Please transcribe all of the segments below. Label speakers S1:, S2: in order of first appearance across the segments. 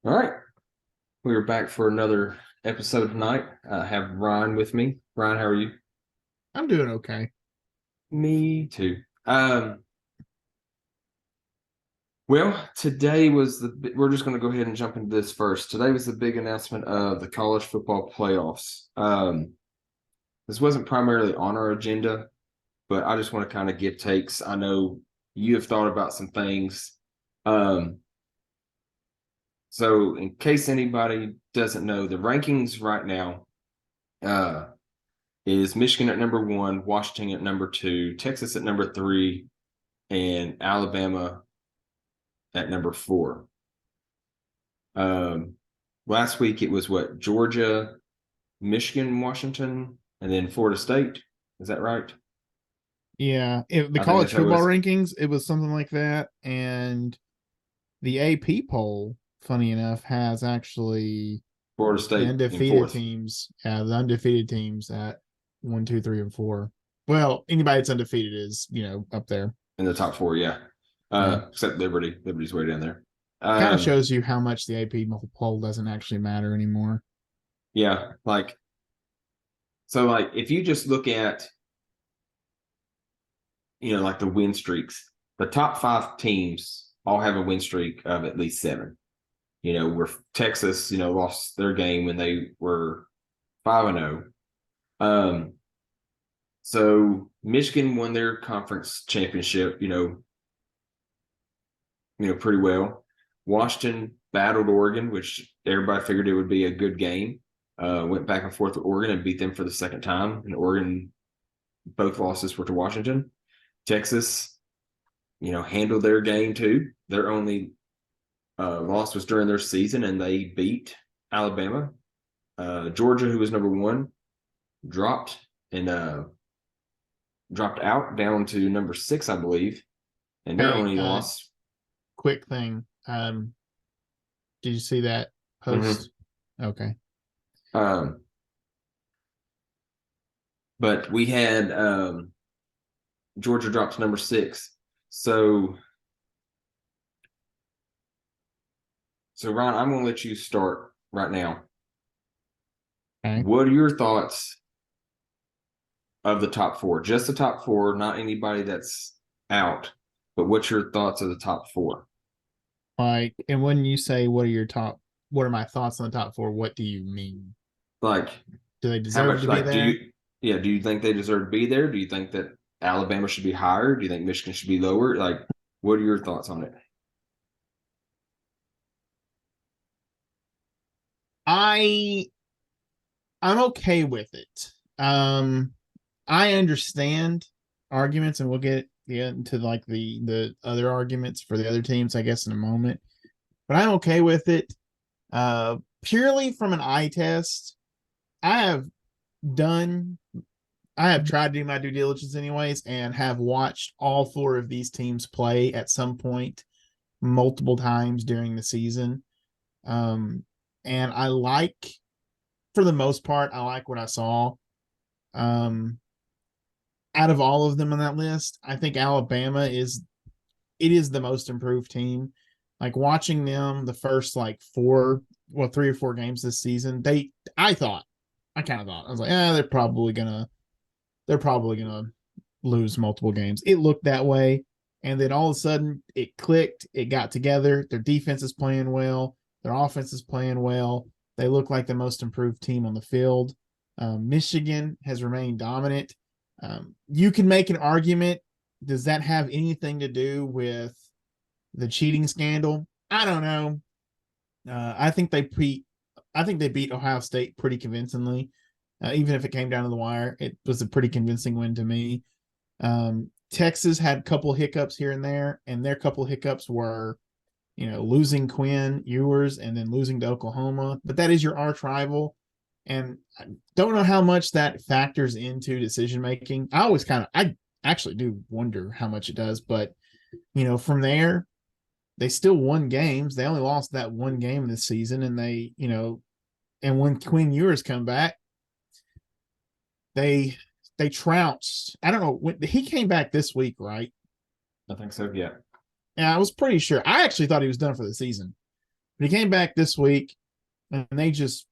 S1: All right. We are back for another episode tonight. I have Ryan with me. Ryan, how are you?
S2: I'm doing okay.
S1: Me too. Well, today was we're just going to go ahead and jump into this first. Today was the big announcement of the college football playoffs. This wasn't primarily on our agenda, but I just want to kind of give takes. I know you have thought about some things. Um, so in case anybody doesn't know, the rankings right now, uh, is Michigan at number one, Washington at number two, Texas at number three, and Alabama at number four. Um, Last week it was what, Georgia, Michigan, Washington, and then Florida State. Is that right?
S2: Yeah, the
S1: I think
S2: college
S1: that's how it
S2: football
S1: was.
S2: rankings, it was something like that. And the AP poll, funny enough, has actually
S1: Florida
S2: the
S1: State in
S2: undefeated
S1: fourth
S2: teams, the undefeated teams at 1, 2, 3, and 4. Well, anybody that's undefeated is, up there.
S1: in the top four, yeah.
S2: Yeah.
S1: Except Liberty. Liberty's way down there.
S2: Kind of
S1: Um,
S2: shows you how much the AP poll doesn't actually matter anymore.
S1: yeah, like if you just look at like the win streaks, the top five teams all have a win streak of at least seven. Where Texas, lost their game when they were 5-0. So Michigan won their conference championship, pretty well. Washington battled Oregon, which everybody figured it would be a good game. Went back and forth with Oregon and beat them for the second time. And Oregon, both losses were to Washington. Texas, handled their game too. Their only loss was during their season, and they beat Alabama. Georgia, who was number one, dropped and dropped out down to number six, I believe, and their
S2: Hey,
S1: only loss.
S2: quick thing. Did you see that
S1: Mm-hmm.
S2: post? Okay.
S1: um, but we had Georgia dropped to number six. So Ron, I'm going to let you start right now.
S2: Okay.
S1: What are your thoughts of the top four? Just the top four, not anybody that's out. But what's your thoughts of the top four?
S2: Like, and when you say what are my thoughts on the top four, what do you mean?
S1: Like,
S2: Do they
S1: how
S2: deserve
S1: much?
S2: to be
S1: Like,
S2: there?
S1: do you think they deserve to be there? Do you think that Alabama should be higher? Do you think Michigan should be lower? Like, what are your thoughts on it?
S2: I I'm okay with it. I understand arguments, and we'll get into like the other arguments for the other teams, I guess, in a moment. But I'm okay with it. Purely from an eye test, I have done I have tried to do my due diligence anyways, and have watched all four of these teams play at some point multiple times during the season. Um, and for the most part, I like what I saw. Um, Out of all of them on that list, I think Alabama is the most improved team. Like watching them the first like 3 or 4 games this season, I kind of thought I was like, they're probably gonna lose multiple games. It looked that way. And then all of a sudden it clicked, it got together. Their defense is playing well, their offense is playing well. They look like the most improved team on the field. Michigan has remained dominant. You can make an argument. Does that have anything to do with the cheating scandal? I don't know. I think they beat Ohio State pretty convincingly. Even if it came down to the wire, it was a pretty convincing win to me. Texas had a couple hiccups here and there, and their couple hiccups were, losing Quinn Ewers and then losing to Oklahoma. But that is your arch rival, and I don't know how much that factors into decision making. I actually do wonder how much it does, but from there, they still won games. They only lost that one game this season, and and when Quinn Ewers come back, they they trounced. I don't know when he came back this week, right?
S1: I think so. Yeah.
S2: And I was pretty sure. I actually thought he was done for the season But he came back this week and they just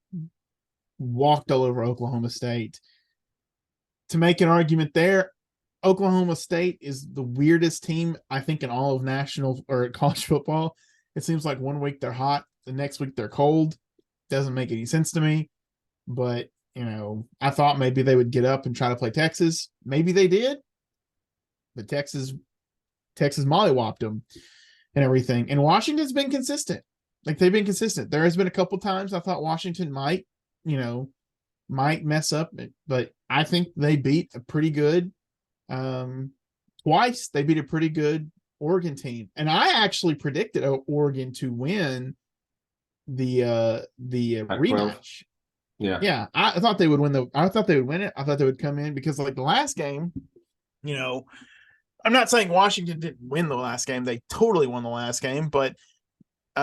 S2: walked all over Oklahoma State. To make an argument there, Oklahoma State is the weirdest team, I think, in all of national or college football. It seems like one week they're hot, the next week they're cold. Doesn't make any sense to me. But, I thought maybe they would get up and try to play Texas. Maybe they did. But Texas mollywopped them and everything. And Washington's been consistent. Like, they've been consistent. There has been a couple times I thought Washington might mess up, but I think they beat a pretty good twice. They beat a pretty good Oregon team. And I actually predicted Oregon to win the rematch. Yeah. I thought they would win it. I thought they would come in because, like, the last game, I'm not saying Washington didn't win the last game. They totally won the last game, but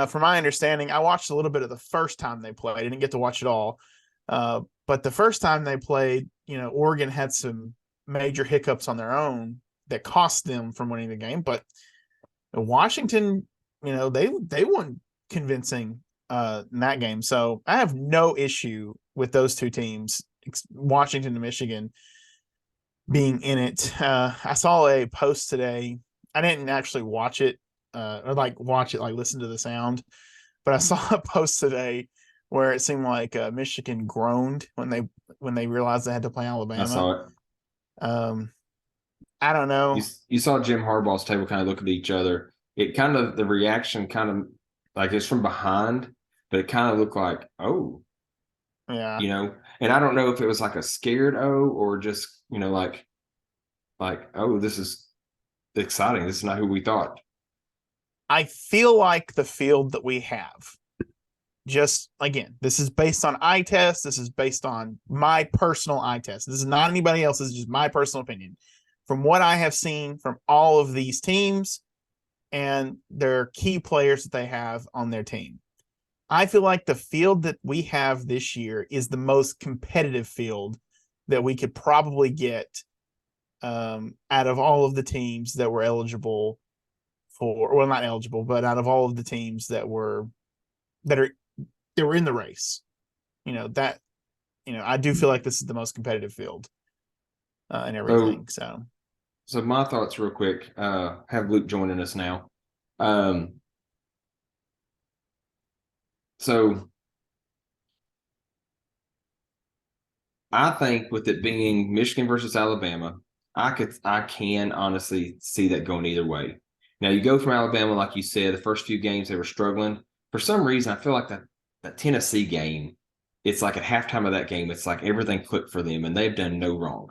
S2: from my understanding, I watched a little bit of the first time they played. I didn't get to watch it all. But the first time they played, Oregon had some major hiccups on their own that cost them from winning the game. But Washington, they won convincing in that game. So I have no issue with those two teams, Washington and Michigan, being in it. I saw a post today. I didn't actually watch it or watch it, listen to the sound, but I saw a post today where it seemed like Michigan groaned when they realized they had to play Alabama.
S1: I saw it.
S2: I don't know.
S1: You saw Jim Harbaugh's table kind of look at each other. It kind of, the reaction kind of like it's from behind, but it kind of looked like, oh,
S2: yeah,
S1: and I don't know if it was like a scared oh or just, like, oh, this is exciting. This is not who we thought.
S2: I feel like the field that we have, just again, this is based on eye test. This is based on my personal eye test. This is not anybody else's, just my personal opinion. From what I have seen from all of these teams and their key players that they have on their team, I feel like the field that we have this year is the most competitive field that we could probably get out of all of the teams that were eligible for, well, not eligible, but out of all of the teams that were in the race. I do feel like this is the most competitive field and everything.
S1: So my thoughts real quick, have Luke joining us now. So I think with it being Michigan versus Alabama, I can honestly see that going either way. Now you go from Alabama, like you said, the first few games they were struggling. For some reason, I feel like that Tennessee game, it's like at halftime of that game, it's like everything clicked for them and they've done no wrong.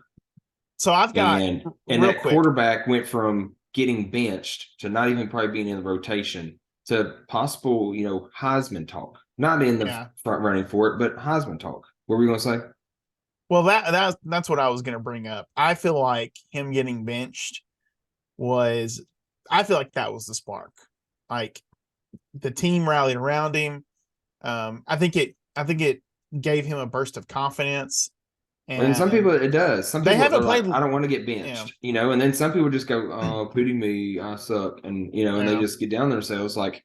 S2: So I've got
S1: and that quarterback went from getting benched to not even probably being in the rotation to possible, Heisman talk. Not in the front running for it, but Heisman talk. What were you going to say?
S2: Well, that's what I was going to bring up. I feel like him getting benched I feel like that was the spark. Like, the team rallied around him. I think it gave him a burst of confidence.
S1: And some people, it does. Some people
S2: haven't played.
S1: I don't want to get benched, and then some people just go, "Oh, pity me, I suck," and and they just get down themselves. Like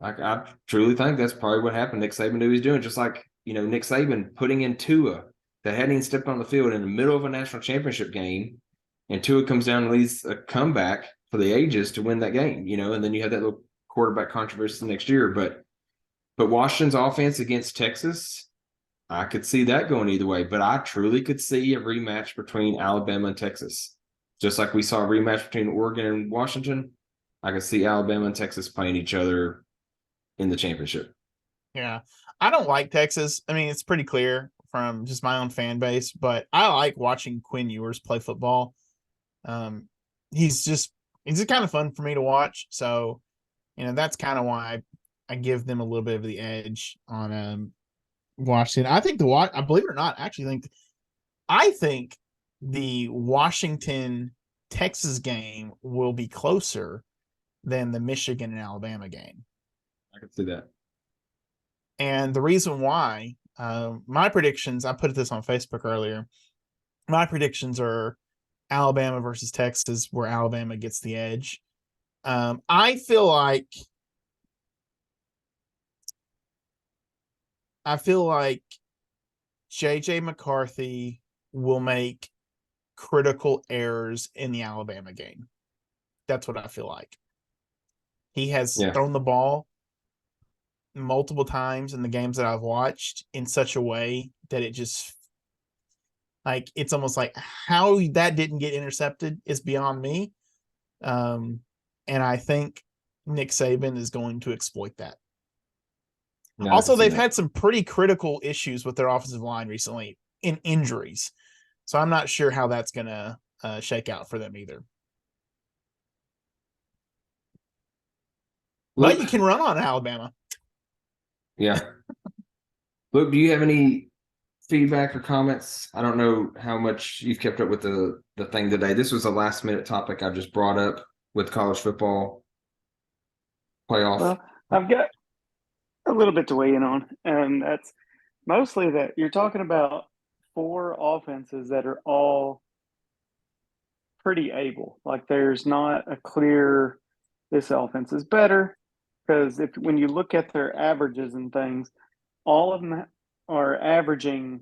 S1: I truly think that's probably what happened. Nick Saban knew he was doing, just like Nick Saban putting in Tua that hadn't even stepped on the field in the middle of a national championship game, and Tua comes down and leads a comeback for the ages to win that game. And then you have that little quarterback controversy next year, but Washington's offense against Texas, I could see that going either way, but I truly could see a rematch between Alabama and Texas. Just like we saw a rematch between Oregon and Washington, I could see Alabama and Texas playing each other in the championship.
S2: Yeah. I don't like Texas. I mean, it's pretty clear from just my own fan base, but I like watching Quinn Ewers play football. He's just kind of fun for me to watch. So, that's kind of why I give them a little bit of the edge on Washington. I think I believe it or not, I think the Washington Texas game will be closer than the Michigan and Alabama game.
S1: I can see that.
S2: And the reason why, my predictions, I put this on Facebook earlier. My predictions are Alabama versus Texas, where Alabama gets the edge. I feel like I feel like JJ McCarthy will make critical errors in the Alabama game. That's what I feel like. He has
S1: Yeah.
S2: thrown the ball multiple times in the games that I've watched in such a way that it just like it's almost like how that didn't get intercepted is beyond me. And I think Nick Saban is going to exploit that.
S1: No, I can
S2: Also,
S1: see
S2: they've
S1: that.
S2: had some pretty critical issues with their offensive line recently in injuries. So I'm not sure how that's going to shake out for them either. But you
S1: Luke,
S2: can run on Alabama.
S1: yeah. Luke, do you have any feedback or comments? I don't know how much you've kept up with the thing today. This was a last minute topic I just brought up with college football playoff.
S3: Well, I've got a little bit to weigh in on, and that's mostly that you're talking about four offenses that are all pretty able. Like there's not a clear this offense is better because if when you look at their averages and things, all of them are averaging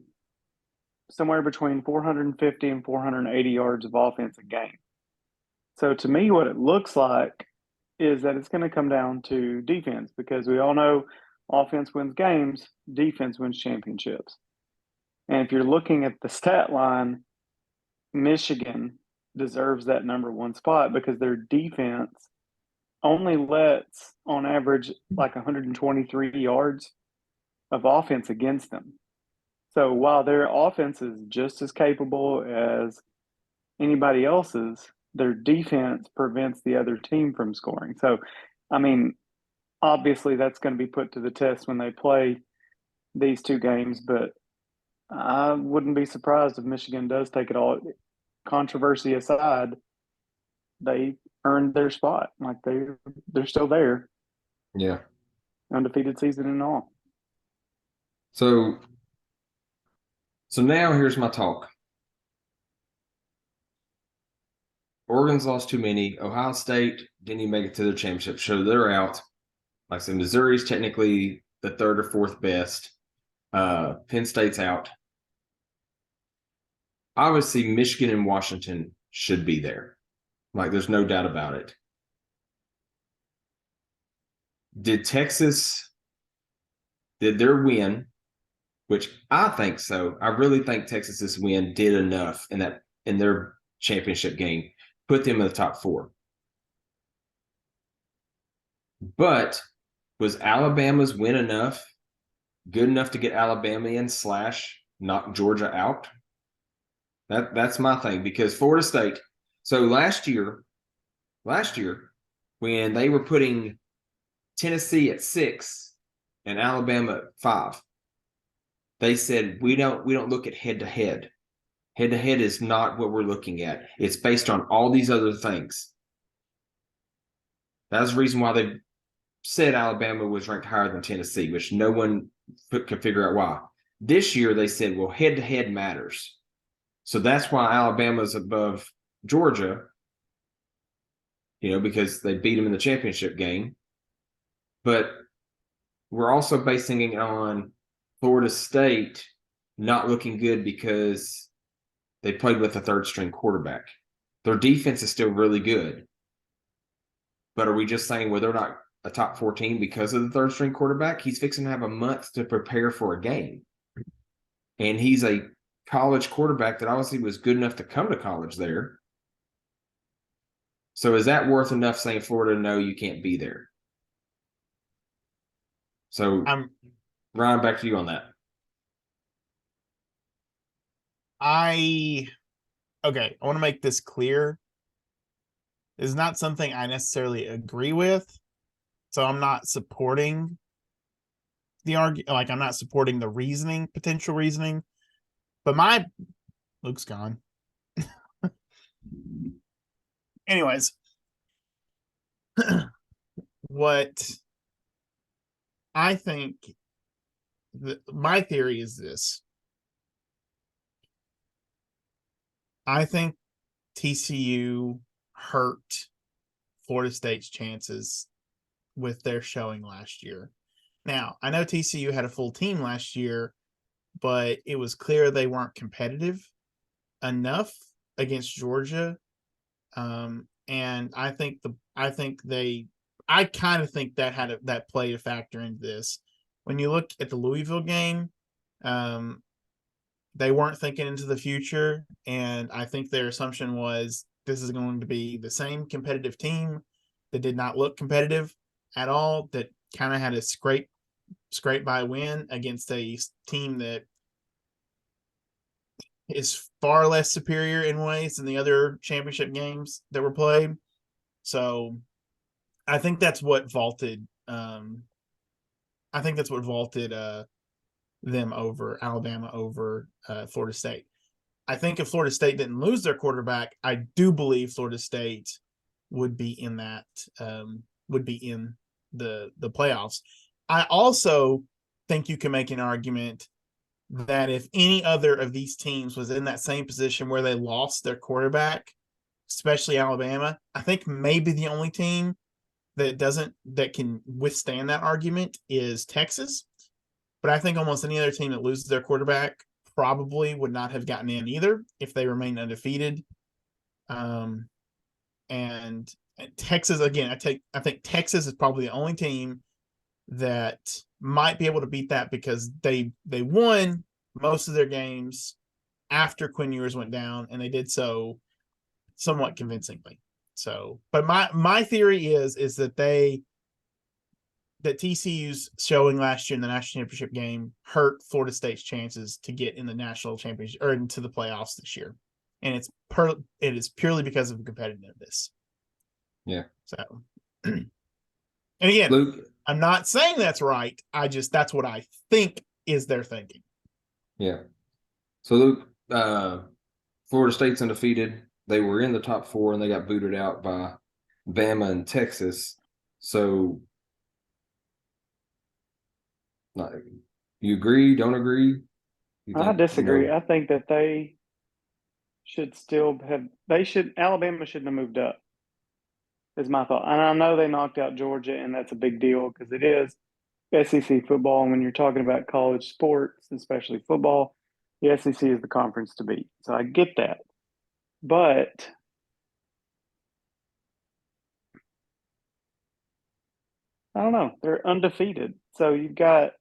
S3: somewhere between 450 and 480 yards of offense a game. So to me, what it looks like is that it's going to come down to defense because we all know offense wins games, defense wins championships. And if you're looking at the stat line, Michigan deserves that number one spot because their defense only lets, on average, like 123 yards of offense against them. So while their offense is just as capable as anybody else's, their defense prevents the other team from scoring. So, I mean, obviously that's going to be put to the test when they play these two games, but I wouldn't be surprised if Michigan does take it all. Controversy aside, they earned their spot. Like they're still there,
S1: Yeah.
S3: undefeated season and all.
S1: So now here's my talk. Oregon's lost too many. Ohio State didn't even make it to their championship, so they're out. Like I said, Missouri's technically the third or fourth best. Penn State's out. Obviously, Michigan and Washington should be there. Like, there's no doubt about it. Did their win, which I think so. I really think Texas's win did enough in their championship game, put them in the top four. But was Alabama's win good enough to get Alabama in / knock Georgia out? That's my thing because Florida State. So last year, when they were putting Tennessee at 6 and Alabama at 5, they said we don't look at head to head. Head to head is not what we're looking at. It's based on all these other things. That's the reason why they said Alabama was ranked higher than Tennessee, which no one could figure out why. This year they said, well, head to head matters. So that's why Alabama's above Georgia, because they beat them in the championship game. But we're also basing it on Florida State not looking good because they played with a third string quarterback. Their defense is still really good. But are we just saying, well, they're not a top 14 because of the third string quarterback? He's fixing to have a month to prepare for a game. And he's a college quarterback that obviously was good enough to come to college there. So is that worth enough saying Florida, no, you can't be there? So Ryan, back to you on that.
S2: I want to make this clear. It's not something I necessarily agree with. So I'm not supporting the I'm not supporting the potential reasoning. But Luke's gone. Anyways, what I think my theory is this. I think TCU hurt Florida State's chances with their showing last year. Now, I know TCU had a full team last year, but it was clear they weren't competitive enough against Georgia. And I think I kind of think that played a factor into this. When you look at the Louisville game, they weren't thinking into the future, and I think their assumption was this is going to be the same competitive team that did not look competitive at all, that kind of had a scrape by win against a team that is far less superior in ways than the other championship games that were played. So I think that's what vaulted them over Alabama over Florida State. I think if Florida State didn't lose their quarterback, I do believe Florida State would be in that would be in the playoffs. I also think you can make an argument that if any other of these teams was in that same position where they lost their quarterback, especially Alabama, I think maybe the only team that can withstand that argument is Texas. But I think almost any other team that loses their quarterback probably would not have gotten in either if they remain undefeated. And Texas, again, I think Texas is probably the only team that might be able to beat that because they won most of their games after Quinn Ewers went down, and they did so somewhat convincingly. So, but my theory is that TCU's showing last year in the national championship game hurt Florida State's chances to get in the national championship or into the playoffs this year, and it is purely because of competitiveness.
S1: Yeah.
S2: So, and again,
S1: Luke,
S2: I'm not saying that's right. That's what I think is their thinking.
S1: yeah. So Luke, Florida State's undefeated. They were in the top 4 and they got booted out by Bama and Texas. So, you agree? Don't agree?
S3: I disagree. I think that they should still have. Alabama shouldn't have moved up. Is my thought. And I know they knocked out Georgia, and that's a big deal because it is SEC football. And when you're talking about college sports, especially football, the SEC is the conference to beat. So I get that. But I don't know. They're undefeated. So you've got,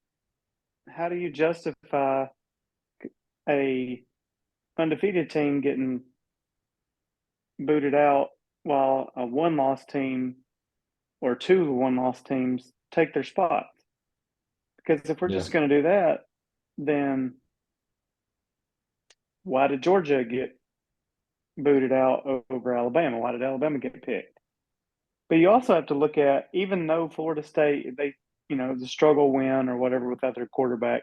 S3: how do you justify a undefeated team getting booted out while a one-loss team or 2 one-loss teams take their spot? Because if we're just going to do that, then why did Georgia get booted out over Alabama? Why did Alabama get picked? But you also have to look at, even though Florida State, the struggle win or whatever without their quarterback,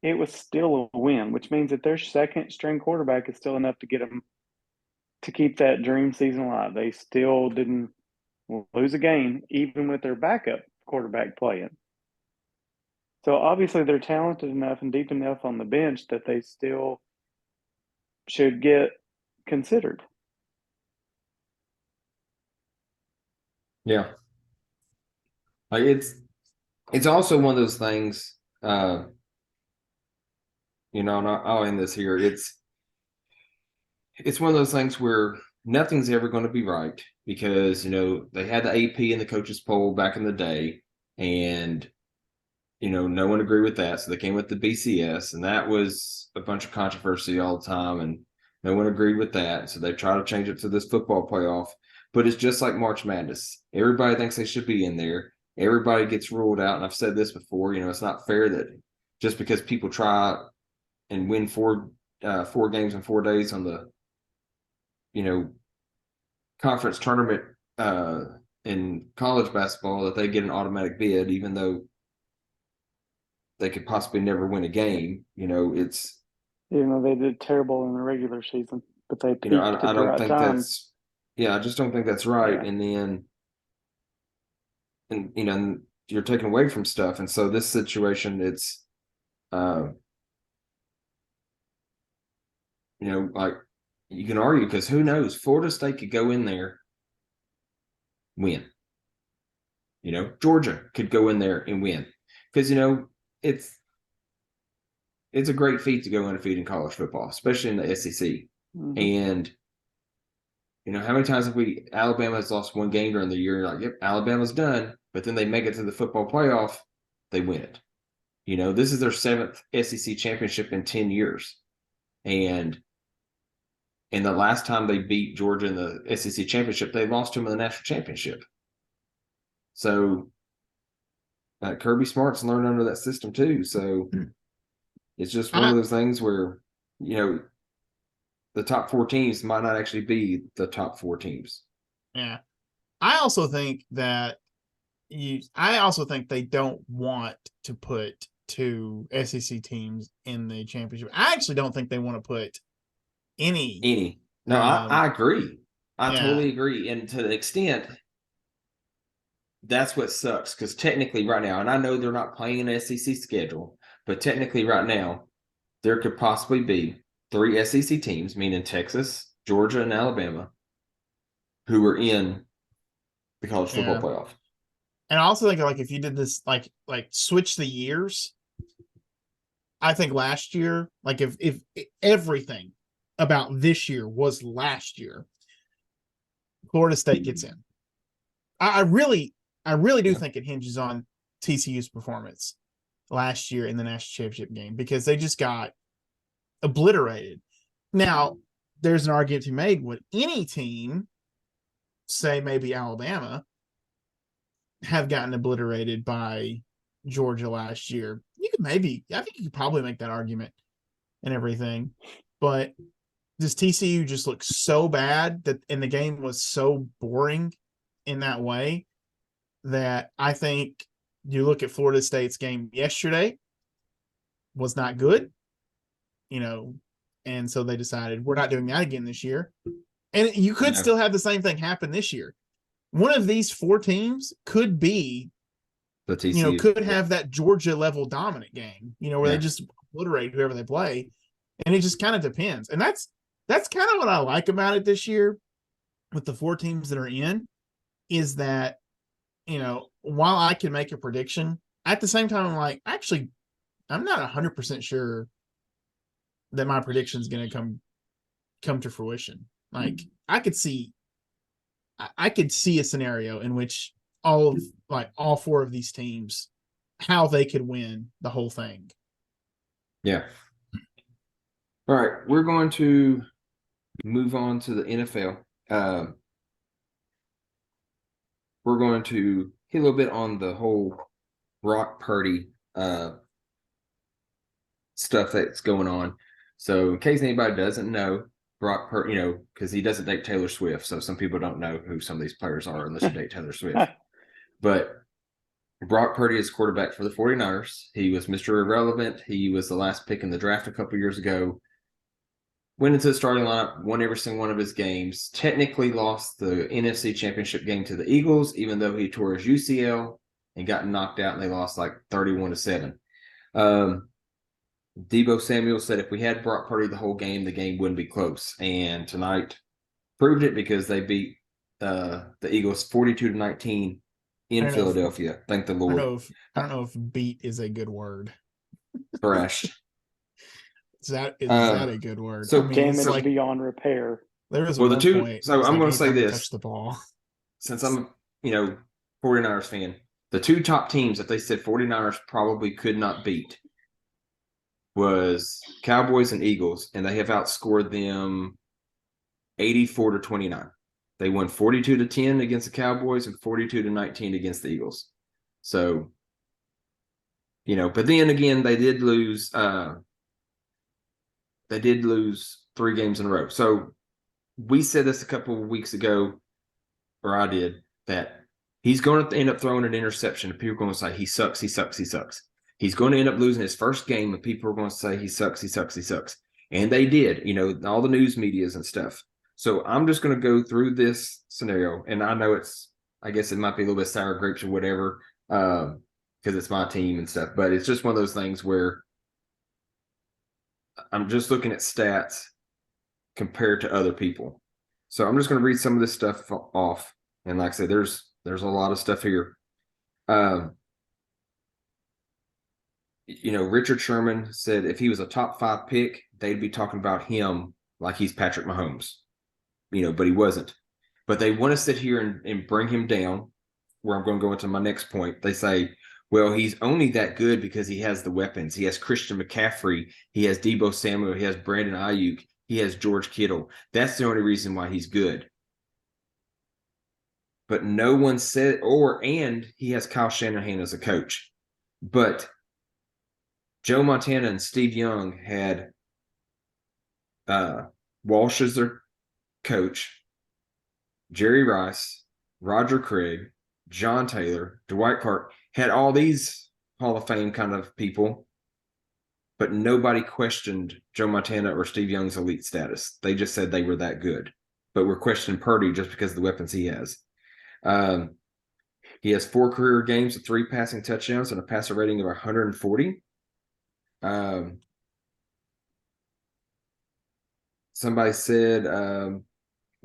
S3: it was still a win, which means that their second string quarterback is still enough to get them to keep that dream season alive. They still didn't lose a game, even with their backup quarterback playing. So obviously they're talented enough and deep enough on the bench that they still should get considered.
S1: Yeah. Like it's also one of those things, and I'll end this here. It's one of those things where nothing's ever going to be right because, they had the AP in the coaches poll back in the day, and, no one agreed with that. So they came with the BCS, and that was a bunch of controversy all the time, and no one agreed with that. So they try to change it to this football playoff. But it's just like March Madness. Everybody thinks they should be in there. Everybody gets ruled out. And I've said this before, it's not fair that just because people try and win 4 games in 4 days on the, conference tournament in college basketball, that they get an automatic bid, even though they could possibly never win a game. It's,
S3: they did terrible in the regular season, but they peaked
S1: I
S3: at the
S1: don't
S3: right
S1: think
S3: time.
S1: I just don't think that's right.
S3: Yeah.
S1: And then, and you're taking away from stuff. And so this situation, it's, like you can argue because who knows? Florida State could go in there, win. Georgia could go in there and win because it's a great feat to go undefeated in college football, especially in the SEC.
S3: Mhm.
S1: And how many times have Alabama has lost one game during the year? You're like, yep, Alabama's done, but then they make it to the football playoff, they win it. This is their 7th SEC championship in 10 years, and the last time they beat Georgia in the SEC championship, they lost to them in the national championship. So Kirby Smart's learned under that system too. So it's just one of those things where the top 4 teams might not actually be the top 4 teams.
S2: Yeah. I also think they don't want to put 2 SEC teams in the championship. I actually don't think they want to put any.
S1: No, I agree. I totally agree. And to the extent, that's what sucks, because technically right now, and I know they're not playing an SEC schedule, but technically right now, there could possibly be 3 SEC teams, meaning Texas, Georgia, and Alabama, who are in the college football playoff.
S2: And I also think, like, if you did this, like switch the years, I think last year, like if everything about this year was last year, Florida State gets in. I really do think it hinges on TCU's performance last year in the national championship game, because they just got obliterated. Now, there's an argument to be made with any team, say maybe Alabama, have gotten obliterated by Georgia last year. I think you could probably make that argument and everything, but does TCU just look so bad and the game was so boring in that way that I think you look at Florida State's game yesterday was not good, and so they decided we're not doing that again this year. And you could still have the same thing happen this year. One of these 4 teams could be
S1: the TCU,
S2: could have that Georgia level dominant game, where they just obliterate whoever they play. And it just kind of depends. And that's kind of what I like about it this year with the 4 teams that are in, is that, while I can make a prediction, at the same time, I'm like, actually, I'm not 100% sure that my prediction is going to come to fruition. Like, I could see a scenario in which all 4 of these teams, how they could win the whole thing.
S1: Yeah. All right, we're going to move on to the NFL. We're going to hit a little bit on the whole Brock Purdy stuff that's going on. So in case anybody doesn't know, Brock Purdy, because he doesn't date Taylor Swift, so some people don't know who some of these players are unless you date Taylor Swift. But Brock Purdy is quarterback for the 49ers. He was Mr. Irrelevant. He was the last pick in the draft a couple years ago. Went into the starting lineup, won every single one of his games. Technically lost the NFC Championship game to the Eagles, even though he tore his UCL and got knocked out, and they lost like 31-7. Deebo Samuel said if we had Brock Purdy the whole game, the game wouldn't be close. And tonight proved it, because they beat the Eagles 42-19 in Philadelphia. Thank the Lord.
S2: I don't know if beat is a good word.
S1: Thrashed.
S2: Is that a good word?
S3: So damage beyond repair.
S2: There was
S1: one point. So I'm going to say this.
S2: Touch the ball.
S1: Since I'm, 49ers fan, the 2 top teams that they said 49ers probably could not beat was Cowboys and Eagles, and they have outscored them 84-29. They won 42-10 against the Cowboys and 42-19 against the Eagles. So, but then again, they did lose 3 games in a row. So we said this a couple of weeks ago, or I did, that he's going to end up throwing an interception, and people are going to say he sucks, he sucks, he sucks. He's going to end up losing his first game, and people are going to say he sucks, he sucks, he sucks. And they did, all the news medias and stuff. So I'm just going to go through this scenario, and I know I guess it might be a little bit sour grapes or whatever, because it's my team and stuff, but it's just one of those things where I'm just looking at stats compared to other people. So I'm just going to read some of this stuff off. And like I said, there's a lot of stuff here. Richard Sherman said if he was a top 5 pick, they'd be talking about him like he's Patrick Mahomes, but he wasn't. But they want to sit here and bring him down, where I'm going to go into my next point. They say, well, he's only that good because he has the weapons. He has Christian McCaffrey. He has Deebo Samuel. He has Brandon Ayuk. He has George Kittle. That's the only reason why he's good. But no one said, and he has Kyle Shanahan as a coach. But Joe Montana and Steve Young had Walsh as their coach, Jerry Rice, Roger Craig, John Taylor, Dwight Clark, had all these Hall of Fame kind of people, but nobody questioned Joe Montana or Steve Young's elite status. They just said they were that good. But we're questioning Purdy just because of the weapons he has. He has 4 career games with 3 passing touchdowns and a passer rating of 140. Somebody said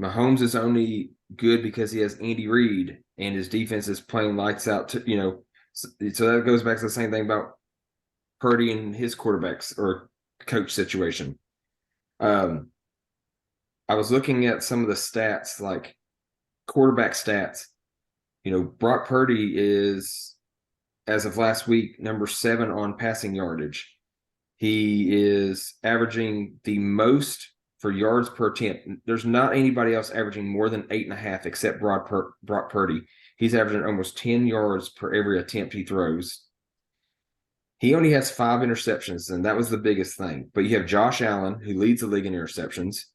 S1: Mahomes is only good because he has Andy Reid and his defense is playing lights out. So that goes back to the same thing about Purdy and his quarterbacks or coach situation. I was looking at some of the stats, like quarterback stats. Brock Purdy is, as of last week, number 7 on passing yardage. He is averaging the most for yards per attempt. There's not anybody else averaging more than 8.5 except Brock Purdy. He's averaging almost 10 yards per every attempt he throws. He only has 5 interceptions, and that was the biggest thing. But you have Josh Allen, who leads the league in interceptions.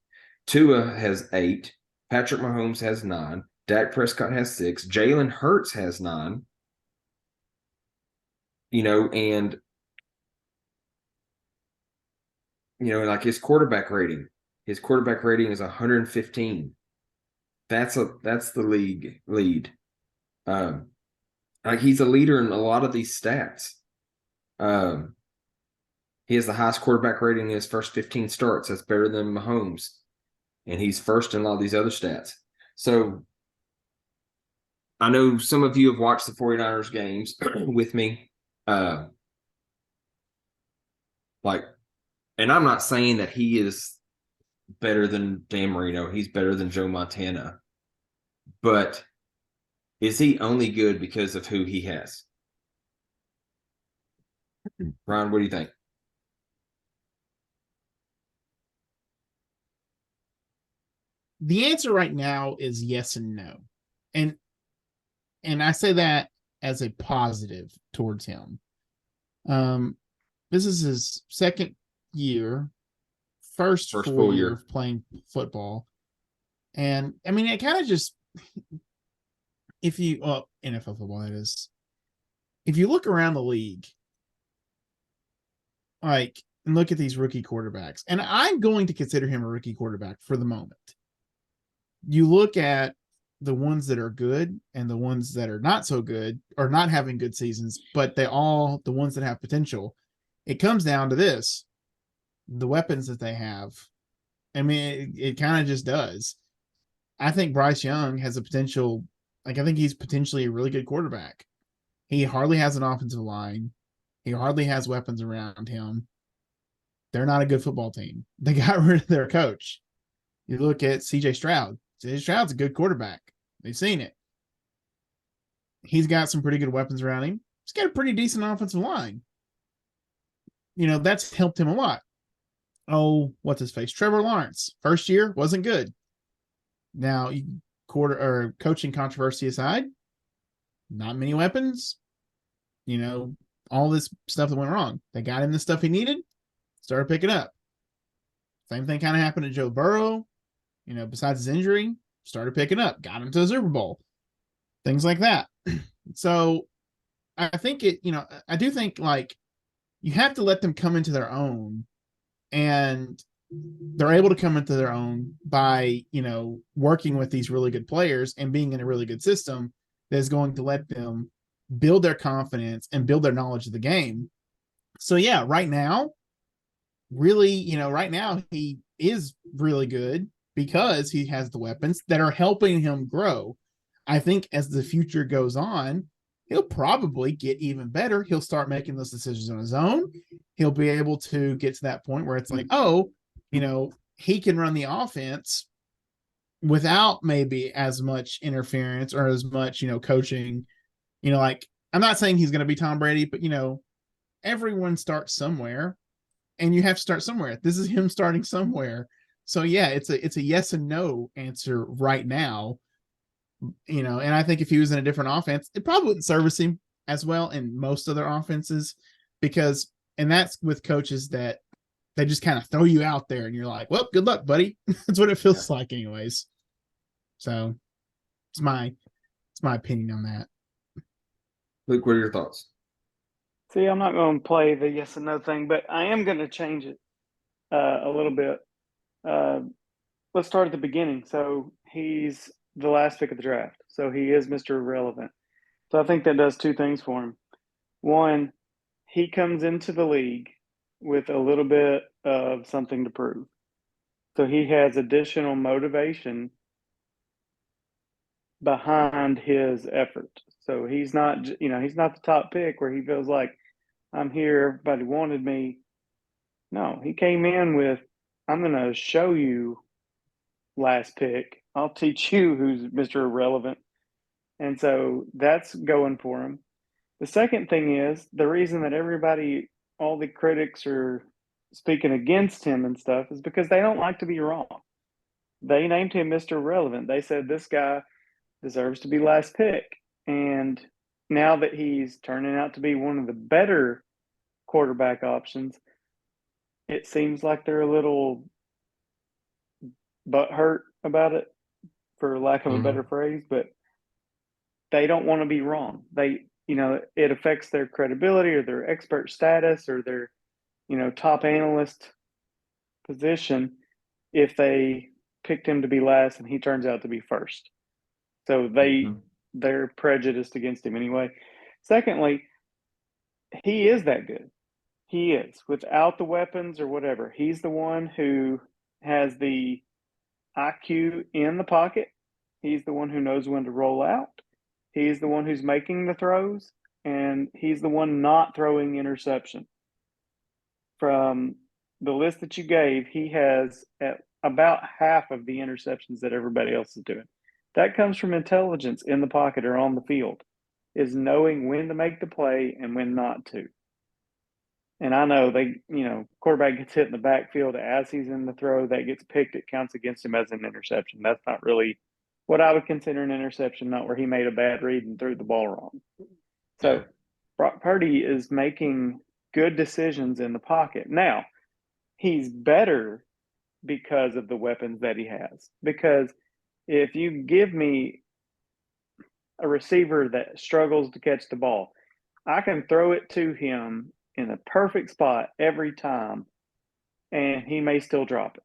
S1: Tua has 8. Patrick Mahomes has 9. Dak Prescott has 6. Jalen Hurts has 9. And like his quarterback rating. His quarterback rating is 115. That's the league lead. Like he's a leader in a lot of these stats. He has the highest quarterback rating in his first 15 starts. That's better than Mahomes. And he's first in a lot of these other stats. So I know some of you have watched the 49ers games with me. And I'm not saying that he is better than Dan Marino. He's better than Joe Montana. But is he only good because of who he has? Ron, what do you think?
S2: The answer right now is yes and no. And I say that as a positive towards him. This is his second year, first full year of playing football. And I mean, it kind of just, NFL football, that is, if you look around the league, and look at these rookie quarterbacks, and I'm going to consider him a rookie quarterback for the moment. You look at the ones that are good and the ones that are not so good or not having good seasons, but the ones that have potential, it comes down to this, the weapons that they have. I mean, it kind of just does. I think Bryce Young has a potential. I think he's potentially a really good quarterback. He hardly has an offensive line. He hardly has weapons around him. They're not a good football team. They got rid of their coach. You look at CJ Stroud. CJ Stroud's a good quarterback. They've seen it. He's got some pretty good weapons around him. He's got a pretty decent offensive line. That's helped him a lot. Oh, what's his face? Trevor Lawrence. First year wasn't good. Now, coaching controversy aside, not many weapons. All this stuff that went wrong. They got him the stuff he needed, started picking up. Same thing kind of happened to Joe Burrow. Besides his injury, started picking up, got him to the Super Bowl. Things like that. So I think I do think you have to let them come into their own, and they're able to come into their own by, working with these really good players and being in a really good system that's going to let them build their confidence and build their knowledge of the game. So yeah, right now, he is really good because he has the weapons that are helping him grow. I think as the future goes on, he'll probably get even better. He'll start making those decisions on his own. He'll be able to get to that point where it's like, oh, he can run the offense without maybe as much interference or as much, coaching. Like, I'm not saying he's going to be Tom Brady, but everyone starts somewhere, and you have to start somewhere. This is him starting somewhere. So yeah, it's a yes and no answer right now. And I think if he was in a different offense, it probably wouldn't service him as well in most other offenses, because, and that's with coaches that they just kind of throw you out there and you're like, well, good luck, buddy. That's what it feels like anyways. So it's my opinion on that.
S1: Luke, what are your thoughts?
S3: See, I'm not going to play the yes and no thing, but I am going to change it a little bit. Let's start at the beginning. So he's the last pick of the draft. So he is Mr. Irrelevant. So I think that does two things for him. One, he comes into the league with a little bit of something to prove. So he has additional motivation behind his effort. So he's not the top pick where he feels like, I'm here, everybody wanted me. No, he came in with, I'm going to show you last pick. I'll teach you who's Mr. Irrelevant. And so that's going for him. The second thing is the reason that all the critics are speaking against him and stuff is because they don't like to be wrong. They named him Mr. Irrelevant. They said this guy deserves to be last pick. And now that he's turning out to be one of the better quarterback options, it seems like they're a little butthurt about it, for lack of a better phrase, but they don't want to be wrong. It affects their credibility or their expert status or their, top analyst position if they picked him to be last and he turns out to be first. So they're prejudiced against him anyway. Secondly, he is that good. He is, without the weapons or whatever. He's the one who has the IQ in the pocket. He's the one who knows when to roll out. He's the one who's making the throws, and he's the one not throwing interception. From the list that you gave, he has at about half of the interceptions that everybody else is doing. That comes from intelligence in the pocket or on the field, is knowing when to make the play and when not to. And I know quarterback gets hit in the backfield as he's in the throw, that gets picked, it counts against him as an interception. That's not really what I would consider an interception, not where he made a bad read and threw the ball wrong. So Brock Purdy is making good decisions in the pocket. Now, he's better because of the weapons that he has. Because if you give me a receiver that struggles to catch the ball, I can throw it to him in a perfect spot every time, and he may still drop it.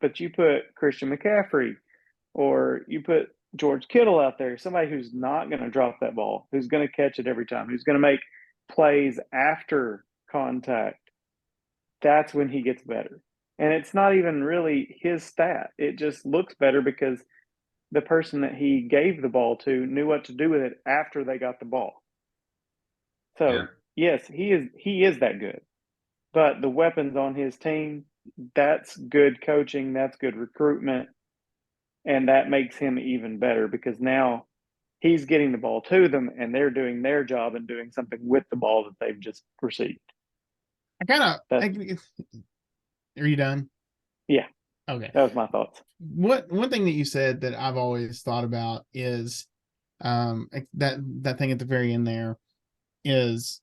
S3: But you put Christian McCaffrey or you put George Kittle out there, somebody who's not going to drop that ball, who's going to catch it every time, who's going to make plays after contact, that's when he gets better. And it's not even really his stat. It just looks better because the person that he gave the ball to knew what to do with it after they got the ball. So, yes, he is that good. But the weapons on his team, that's good coaching, that's good recruitment, and that makes him even better because now he's getting the ball to them and they're doing their job and doing something with the ball that they've just received.
S2: Are you done?
S3: Yeah.
S2: Okay.
S3: That was my thoughts.
S2: One thing that you said that I've always thought about is that thing at the very end there is,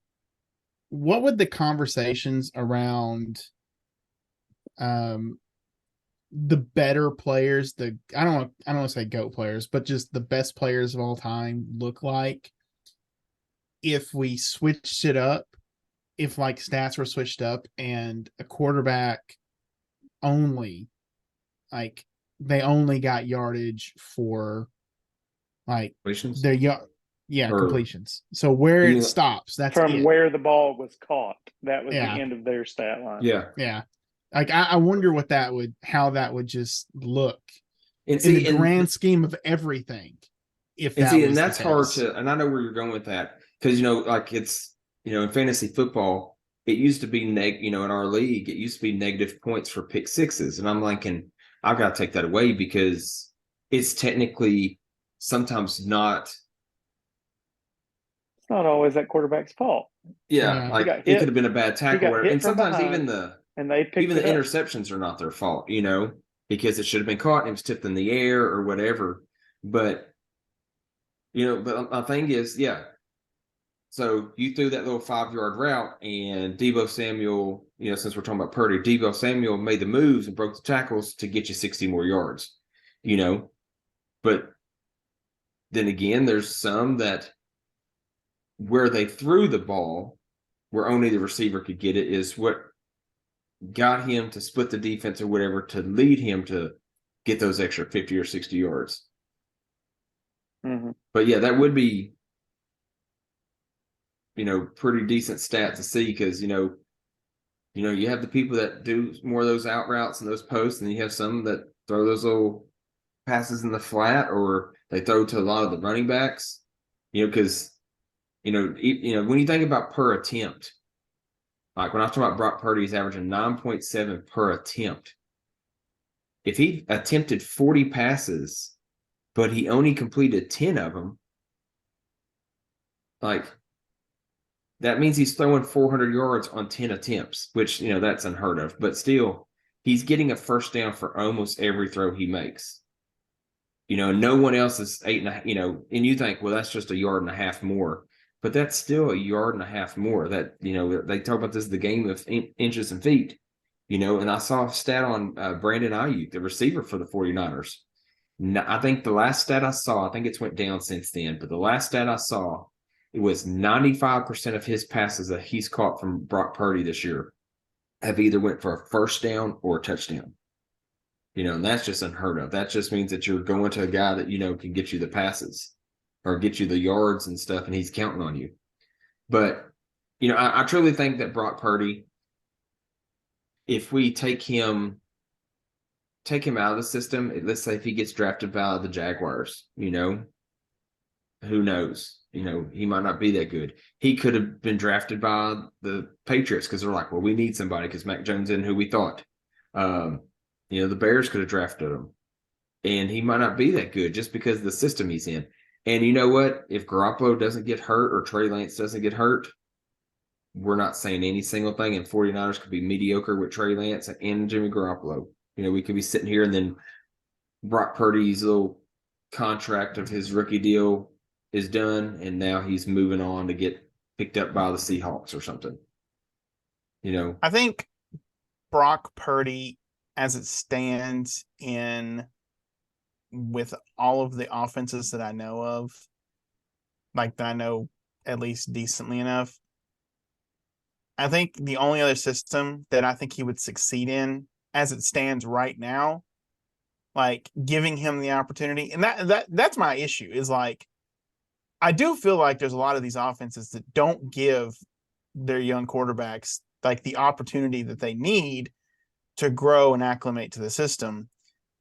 S2: what would the conversations around the better players, I don't want to say GOAT players, but just the best players of all time look like if we switched it up, if like stats were switched up and a quarterback only, like they only got yardage for like
S1: Completions?
S2: their completions. So where it stops, that's
S3: from
S2: it.
S3: Where the ball was caught. That was the end of their stat line.
S2: Yeah. Like I wonder how that would just look
S1: and
S2: in the grand scheme of everything. if
S1: And
S2: that
S1: see,
S2: was
S1: and
S2: the
S1: that's hard
S2: case.
S1: to, and I know where you're going with that because like it's in fantasy football, it used to be in our league, it used to be negative points for pick sixes, and I'm thinking I've got to take that away because it's technically sometimes not.
S3: It's not always that quarterback's fault.
S1: Yeah,
S2: Yeah.
S3: He
S1: like
S3: got
S1: it could
S3: hit.
S1: have been a bad
S3: He
S1: tackle,
S3: got
S1: whatever.
S3: hit
S1: And
S3: from
S1: sometimes
S3: behind, and they picked
S1: even the
S3: it up.
S1: interceptions are not their fault, because it should have been caught and it was tipped in the air or whatever. But but my thing is, yeah. So you threw that little 5-yard route, and Deebo Samuel, since we're talking about Purdy, Deebo Samuel made the moves and broke the tackles to get you 60 more yards, But then again, there's some that where they threw the ball, where only the receiver could get it, is what got him to split the defense or whatever to lead him to get those extra 50 or 60 yards.
S3: Mm-hmm.
S1: But yeah, that would be, pretty decent stat to see because, you have the people that do more of those out routes and those posts, and you have some that throw those little passes in the flat or they throw to a lot of the running backs, because, when you think about per attempt, like when I talk about Brock Purdy, he's averaging 9.7 per attempt. If he attempted 40 passes, but he only completed 10 of them, like that means he's throwing 400 yards on 10 attempts, which, that's unheard of. But still, he's getting a first down for almost every throw he makes. No one else is 8.5, and you think, well, that's just a yard and a half more. But that's still a yard and a half more. That, they talk about this is the game of inches and feet, and I saw a stat on Brandon Ayuk, the receiver for the 49ers. I think the last stat I saw, I think it's went down since then, but the last stat I saw, it was 95% of his passes that he's caught from Brock Purdy this year have either went for a first down or a touchdown. And that's just unheard of. That just means that you're going to a guy that, can get you the passes or get you the yards and stuff, and he's counting on you. But, I truly think that Brock Purdy, if we take him out of the system, let's say if he gets drafted by the Jaguars, who knows? He might not be that good. He could have been drafted by the Patriots because they're like, well, we need somebody because Mac Jones isn't who we thought. The Bears could have drafted him, and he might not be that good just because of the system he's in. And you know what? If Garoppolo doesn't get hurt or Trey Lance doesn't get hurt, we're not saying any single thing, and 49ers could be mediocre with Trey Lance and Jimmy Garoppolo. We could be sitting here and then Brock Purdy's little contract of his rookie deal is done, and now he's moving on to get picked up by the Seahawks or something.
S2: I think Brock Purdy, as it stands with all of the offenses that I know of, like that I know at least decently enough, I think the only other system that I think he would succeed in, as it stands right now, like giving him the opportunity, and that's my issue, is like I do feel like there's a lot of these offenses that don't give their young quarterbacks like the opportunity that they need to grow and acclimate to the system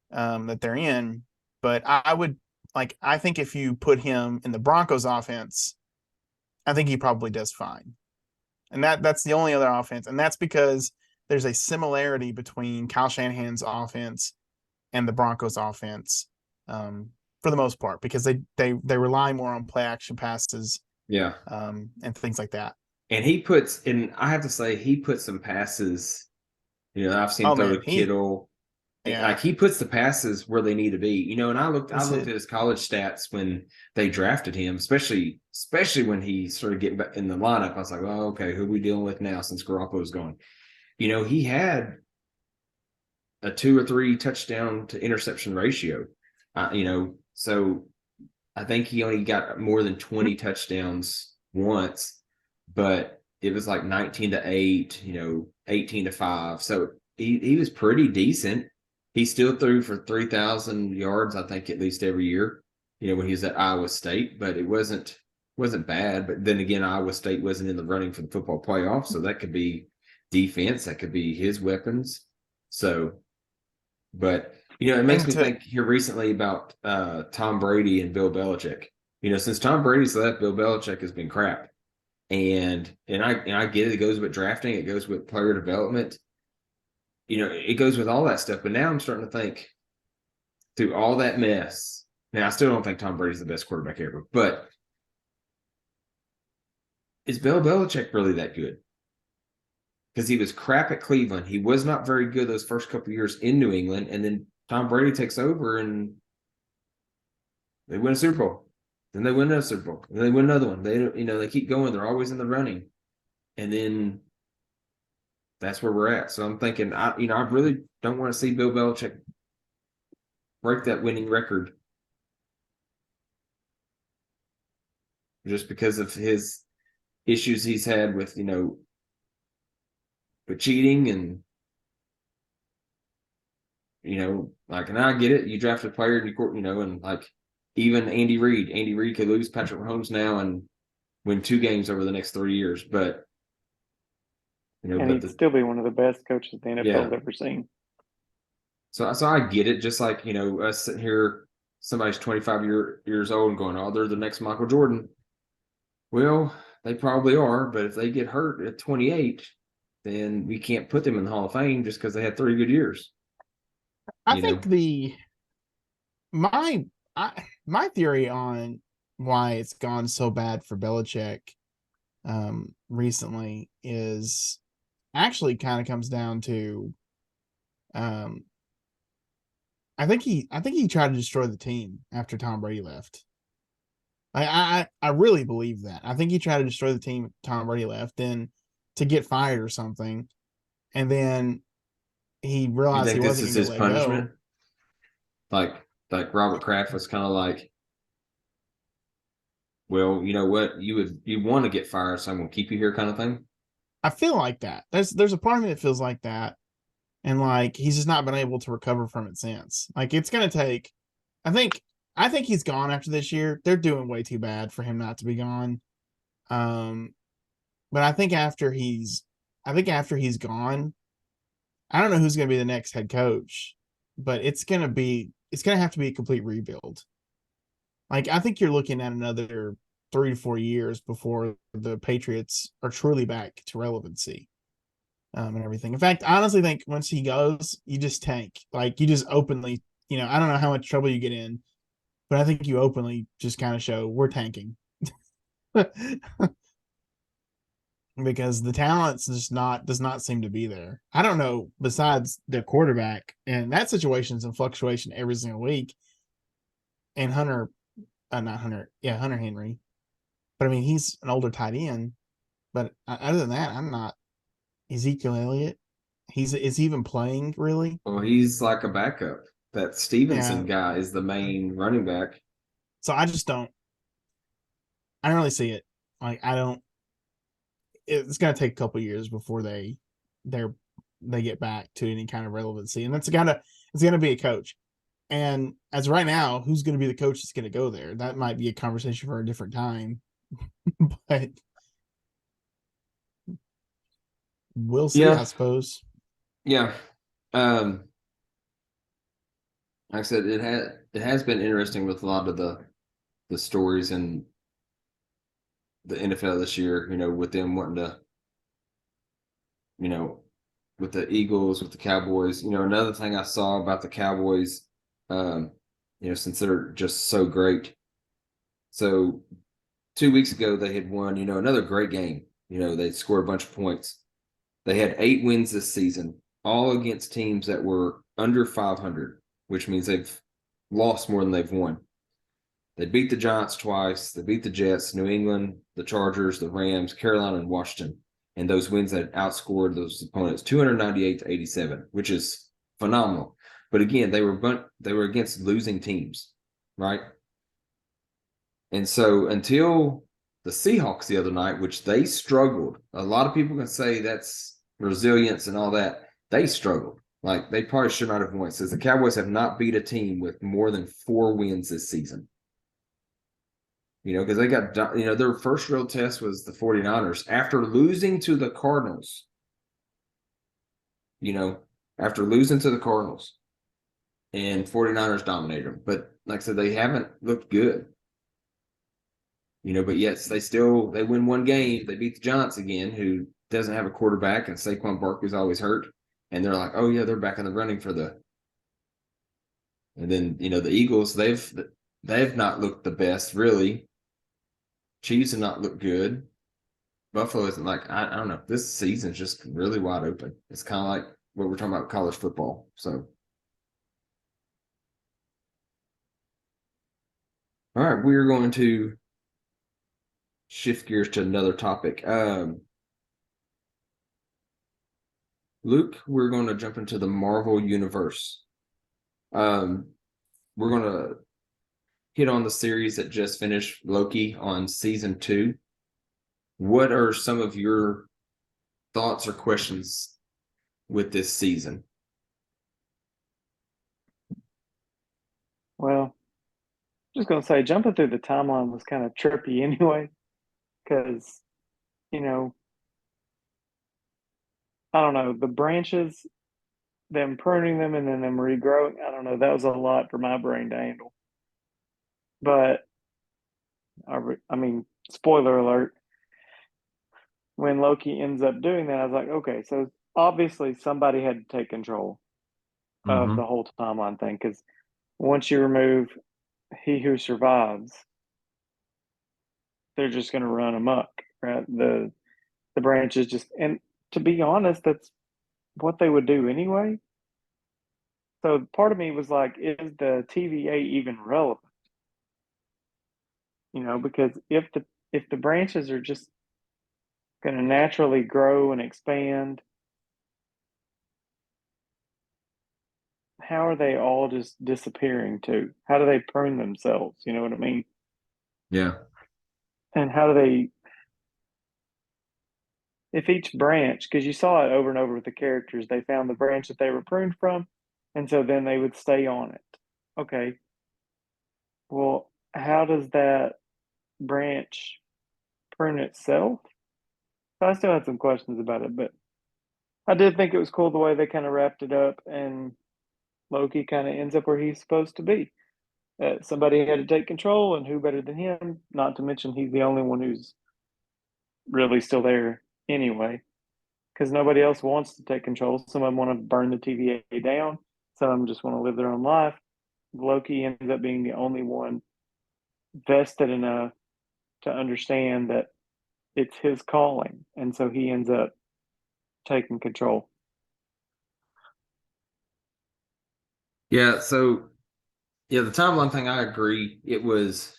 S2: that they're in. But I think if you put him in the Broncos offense, I think he probably does fine. And that's the only other offense. And that's because there's a similarity between Kyle Shanahan's offense and the Broncos offense, for the most part, because they rely more on play action passes,
S1: yeah,
S2: and things like that.
S1: And I have to say, he puts some passes. I've seen throw to Kittle.
S2: Yeah.
S1: Like he puts the passes where they need to be. And I looked at his college stats when they drafted him, especially when he started getting back in the lineup. I was like, oh, okay, who are we dealing with now since Garoppolo's gone? He had a 2 or 3 touchdown to interception ratio. So I think he only got more than 20 touchdowns once, but it was like 19-8, 18-5. So he was pretty decent. He still threw for 3,000 yards, I think, at least every year, when he was at Iowa State, but it wasn't bad. But then again, Iowa State wasn't in the running for the football playoff, so that could be defense, that could be his weapons. So, but It makes
S2: And
S1: me think here recently about Tom Brady and Bill Belichick. Since Tom Brady's left, Bill Belichick has been crap. And I get it. It goes with drafting. It goes with player development. It goes with all that stuff. But now I'm starting to think through all that mess. Now, I still don't think Tom Brady's the best quarterback ever, but is Bill Belichick really that good? Because he was crap at Cleveland. He was not very good those first couple of years in New England. And then Tom Brady takes over and they win a Super Bowl. Then they win another Super Bowl. And they win another one. They keep going. They're always in the running. And then that's where we're at. So I'm thinking, I really don't want to see Bill Belichick break that winning record just because of his issues he's had with, with cheating and, and I get it. You draft a player and and like even Andy Reid could lose Patrick Mahomes now and win 2 games over the next 3 years, but
S3: and he'd still be one of the best coaches the NFL's ever seen.
S1: So I get it. Just like, us sitting here, somebody's 25 years old and going, oh, they're the next Michael Jordan. Well, they probably are, but if they get hurt at 28, then we can't put them in the Hall of Fame just because they had 3 good years.
S2: I think my theory on why it's gone so bad for Belichick recently is actually kind of comes down to I think he tried to destroy the team after Tom Brady left. I really believe that. I think he tried to destroy the team Tom Brady left, then to get fired or something, and then he realized he wasn't going to let punishment?
S1: Go. Like Robert Kraft was kind of like, well, you know what, you want to get fired, so I'm going to keep you here, kind of thing.
S2: I feel like that. There's a part of me that feels like that, and like he's just not been able to recover from it since. Like it's going to take. I think he's gone after this year. They're doing way too bad for him not to be gone. But I think after he's gone, I don't know who's going to be the next head coach, but it's going to have to be a complete rebuild. Like I think you're looking at another 3 to 4 years before the Patriots are truly back to relevancy. And everything. In fact, I honestly think once he goes, you just tank. Like you just openly, I don't know how much trouble you get in, but I think you openly just kind of show we're tanking. Because the talent's just does not seem to be there. I don't know, besides the quarterback, and that situation's in fluctuation every single week. And Hunter Henry. But I mean, he's an older tight end. But other than that, I'm not. Ezekiel Elliott, is he even playing really?
S1: Well, he's like a backup. That Stevenson guy is the main running back.
S2: So I don't really see it. Like I don't. It's gonna take a couple years before they get back to any kind of relevancy, and it's gonna be a coach. And as right now, who's going to be the coach that's going to go there? That might be a conversation for a different time, but we'll see. I suppose.
S1: Yeah. Like I said, it has been interesting with a lot of the stories in the NFL this year, with them wanting to, with the Eagles, with the Cowboys. Another thing I saw about the Cowboys, since they're just so great. So 2 weeks ago, they had won, another great game. They scored a bunch of points. They had 8 wins this season, all against teams that were under 500, which means they've lost more than they've won. They beat the Giants twice. They beat the Jets, New England, the Chargers, the Rams, Carolina, and Washington. And those wins that outscored those opponents 298-87, which is phenomenal. But again, they were against losing teams, right? And so until the Seahawks the other night, which they struggled, a lot of people can say that's resilience and all that. They struggled. Like they probably should not have won. It says the Cowboys have not beat a team with more than 4 wins this season. Because they got, their first real test was the 49ers after losing to the Cardinals. After losing to the Cardinals. and 49ers dominated them. But like I said, they haven't looked good. But yes, they win one game. They beat the Giants again, who doesn't have a quarterback, and Saquon Barkley's always hurt. And they're like, oh yeah, they're back in the running for the. And then the Eagles, they've not looked the best really. Chiefs have not looked good. Buffalo isn't like I don't know. This season's just really wide open. It's kind of like what we're talking about college football. So, all right, we're going to shift gears to another topic. Luke, we're going to jump into the Marvel universe. We're going to hit on the series that just finished, Loki, on season 2. What are some of your thoughts or questions with this season?
S3: Well, just gonna say jumping through the timeline was kind of trippy anyway, because I don't know, the branches, them pruning them and then them regrowing. I don't know. That was a lot for my brain to handle. But I mean, spoiler alert. When Loki ends up doing that, I was like, okay, so obviously somebody had to take control of the whole timeline thing, because once you remove he who survives, they're just going to run amok, right? The branches just, and to be honest, that's what they would do anyway. So part of me was like, is the TVA even relevant? Because if the branches are just going to naturally grow and expand, how are they all just disappearing too? How do they prune themselves? You know what I mean?
S1: Yeah.
S3: And how do they, if each branch, because you saw it over and over with the characters, they found the branch that they were pruned from, and so then they would stay on it. Okay, well, how does that branch prune itself? So I still had some questions about it, but I did think it was cool the way they kind of wrapped it up, and Loki kind of ends up where he's supposed to be. Somebody had to take control, and who better than him? Not to mention he's the only one who's really still there anyway, because nobody else wants to take control. Some of them want to burn the TVA down. Some of them just want to live their own life. Loki ends up being the only one vested enough to understand that it's his calling, and so he ends up taking control.
S1: Yeah. So, yeah, the timeline thing, I agree. It was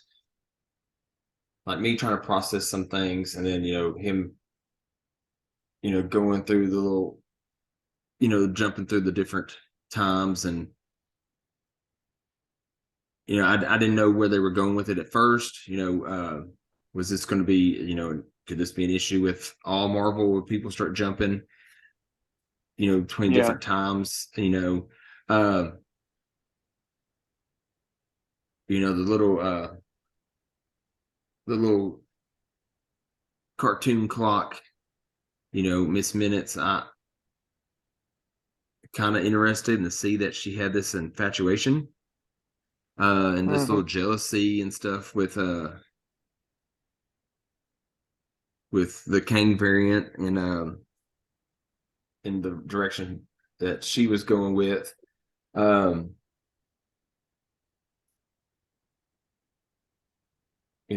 S1: like me trying to process some things, and then him going through the little jumping through the different times, and I didn't know where they were going with it at first. Was this going to be, could this be an issue with all Marvel where people start jumping between different times, the little cartoon clock, Miss Minutes. I kind of interested in to see that she had this infatuation and this little jealousy and stuff with the Kang variant, and in the direction that she was going with.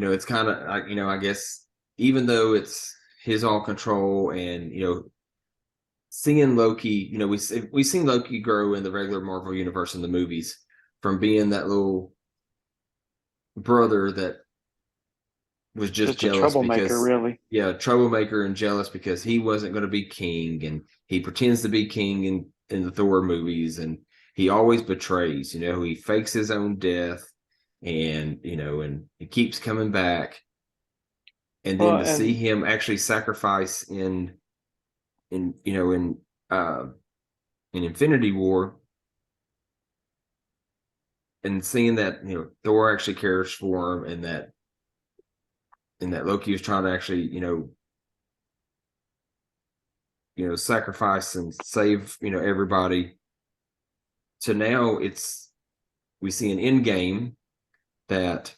S1: It's kind of like, I guess even though it's his all control, and seeing Loki, we've seen Loki grow in the regular Marvel universe in the movies, from being that little brother that was just
S3: a
S1: jealous
S3: troublemaker,
S1: because,
S3: really.
S1: yeah, troublemaker and jealous because he wasn't going to be king, and he pretends to be king in the Thor movies, and he always betrays. He fakes his own death, and and he keeps coming back, and then to see him actually sacrifice in Infinity War, and seeing that Thor actually cares for him, and that Loki was trying to actually sacrifice and save everybody. So now we see an end game that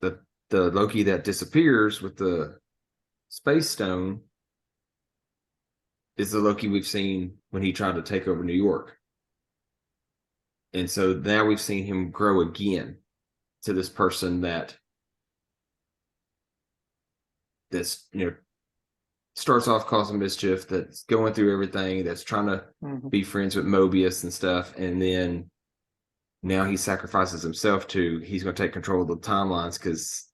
S1: the Loki that disappears with the space stone is the Loki we've seen when he tried to take over New York. And so now we've seen him grow again to this person that's starts off causing mischief, that's going through everything, that's trying to be friends with Mobius and stuff, and then now he sacrifices himself he's going to take control of the timelines because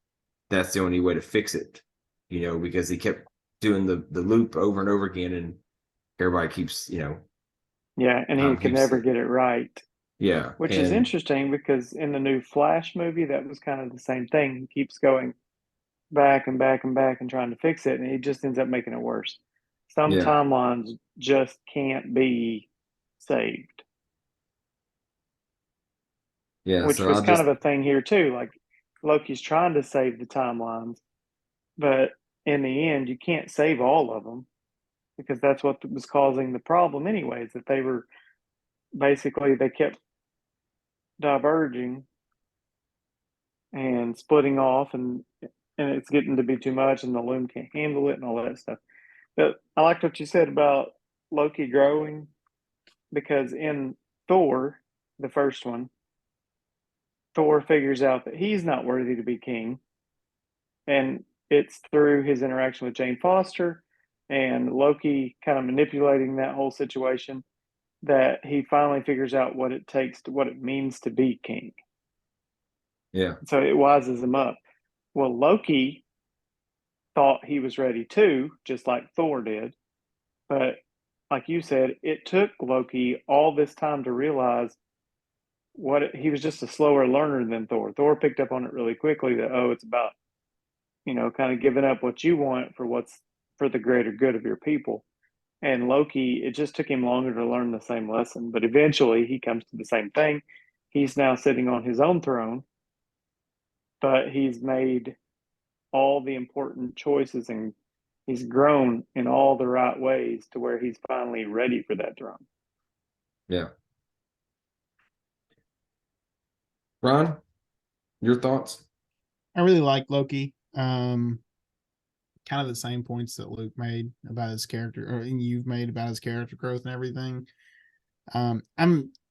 S1: that's the only way to fix it, because he kept doing the loop over and over again, and everybody keeps,
S3: yeah, and he could never get it right.
S1: Yeah,
S3: which is interesting because in the new Flash movie, that was kind of the same thing. He keeps going back and back and back and trying to fix it, and he just ends up making it worse. Some timelines just can't be saved.
S1: Yeah,
S3: which was kind of a thing here too. Like Loki's trying to save the timelines, but in the end, you can't save all of them because that's what was causing the problem, anyways. That they were basically they kept diverging and splitting off, and it's getting to be too much, and the loom can't handle it, and all that stuff. But I liked what you said about Loki growing, because in Thor, the first one, Thor figures out that he's not worthy to be king, and it's through his interaction with Jane Foster and Loki kind of manipulating that whole situation that he finally figures out what it means to be king.
S1: Yeah.
S3: So it wises him up. Well, Loki thought he was ready too, just like Thor did. But like you said, it took Loki all this time to realize he was just a slower learner than Thor. Thor picked up on it really quickly that, it's about, kind of giving up what you want for the greater good of your people. And Loki, it just took him longer to learn the same lesson. But eventually he comes to the same thing. He's now sitting on his own throne, but he's made all the important choices and he's grown in all the right ways to where he's finally ready for that throne.
S1: Yeah. Ron, your thoughts?
S2: I really like Loki. Kind of the same points that Luke made about his character, or you've made about his character growth and everything. I'm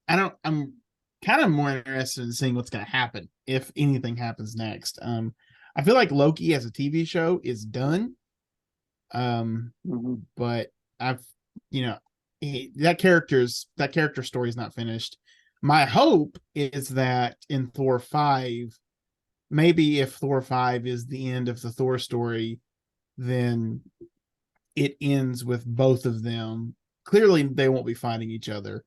S2: kind of more interested in seeing what's going to happen if anything happens next. I feel like Loki as a TV show is done. But that character story is not finished. My hope is that in Thor 5, maybe if Thor 5 is the end of the Thor story, then it ends with both of them. Clearly, they won't be fighting each other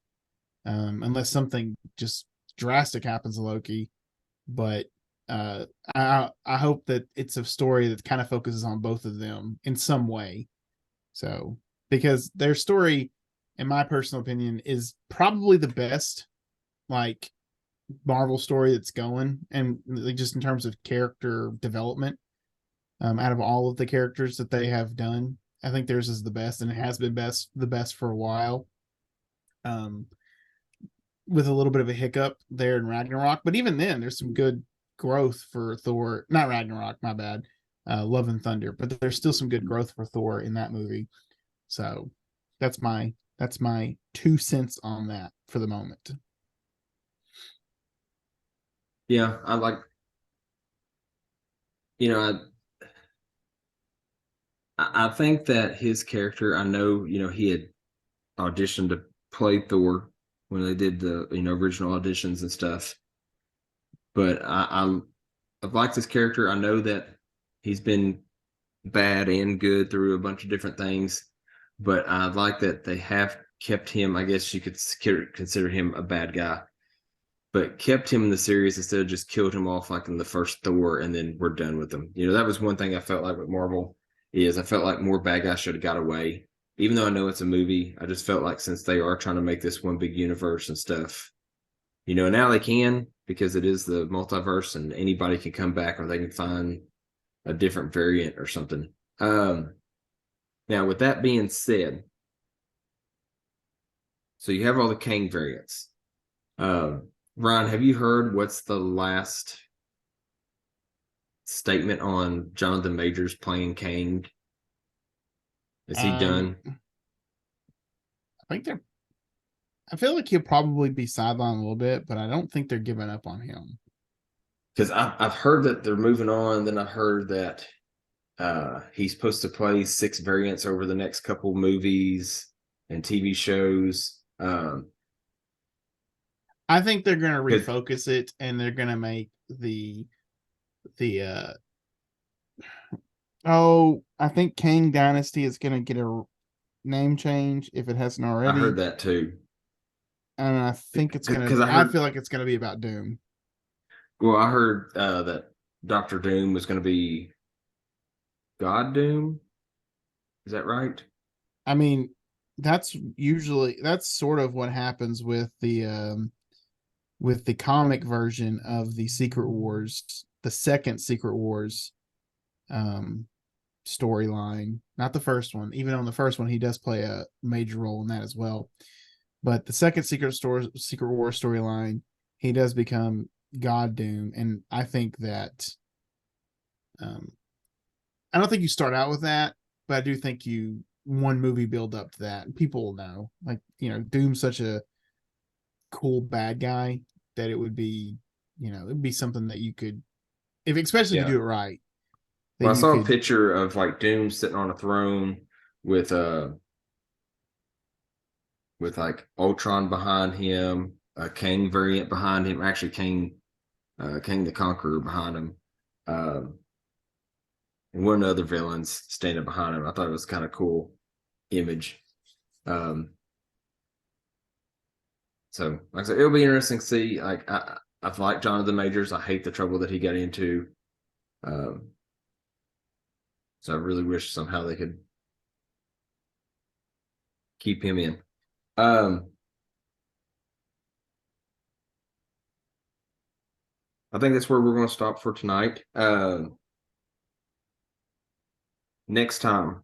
S2: unless something just drastic happens to Loki. But I hope that it's a story that kind of focuses on both of them in some way. So, because their story, in my personal opinion, is probably the best like Marvel story that's going, and just in terms of character development, out of all of the characters that they have done, I think theirs is the best, and it has been the best for a while. With a little bit of a hiccup there in Ragnarok, but even then, there's some good growth for Thor. Not Ragnarok, my bad. Love and Thunder, but there's still some good growth for Thor in that movie. So that's my 2 cents on that for the moment.
S1: Yeah, I like, I think that his character, I know, he had auditioned to play Thor when they did the, original auditions and stuff. But I've liked his character. I know that he's been bad and good through a bunch of different things, but I like that they have kept him. I guess you could consider him a bad guy, but kept him in the series instead of just killed him off like in the first Thor and then we're done with him. That was one thing I felt like with Marvel is I felt like more bad guys should have got away. Even though I know it's a movie, I just felt like since they are trying to make this one big universe and stuff, now they can because it is the multiverse and anybody can come back or they can find a different variant or something. Now, with that being said, So you have all the Kang variants. Ryan, have you heard what's the last statement on Jonathan Majors playing Kang? Is he done?
S2: I think I feel like he'll probably be sidelined a little bit, but I don't think they're giving up on him.
S1: Because I've heard that they're moving on. Then I heard that he's supposed to play 6 variants over the next couple movies and TV shows.
S2: I think they're going to refocus it, and they're going to make I think Kang Dynasty is going to get a name change if it hasn't already.
S1: I heard that too.
S2: And I think it's going to, I feel like it's going to be about Doom.
S1: Well, I heard that Dr. Doom was going to be God Doom. Is that right?
S2: I mean, that's sort of what happens with the comic version of the Secret Wars, the second Secret Wars storyline, not the first one. Even on the first one, he does play a major role in that as well. But the second Secret War storyline, he does become God Doom, and I think that I don't think you start out with that, but I do think one movie build up to that, and people will know. Like, Doom's such a cool bad guy that it would be, it'd be something that you could, especially if you do it right.
S1: Well, I saw a picture of like Doom sitting on a throne with like Ultron behind him, a Kang variant behind him, actually Kang the Conqueror behind him, and one of the other villains standing behind him. I thought it was kind of cool image. So like I said, it'll be interesting to see. Like I've liked Jonathan Majors. I hate the trouble that he got into. So I really wish somehow they could keep him in. I think that's where we're going to stop for tonight. Next time,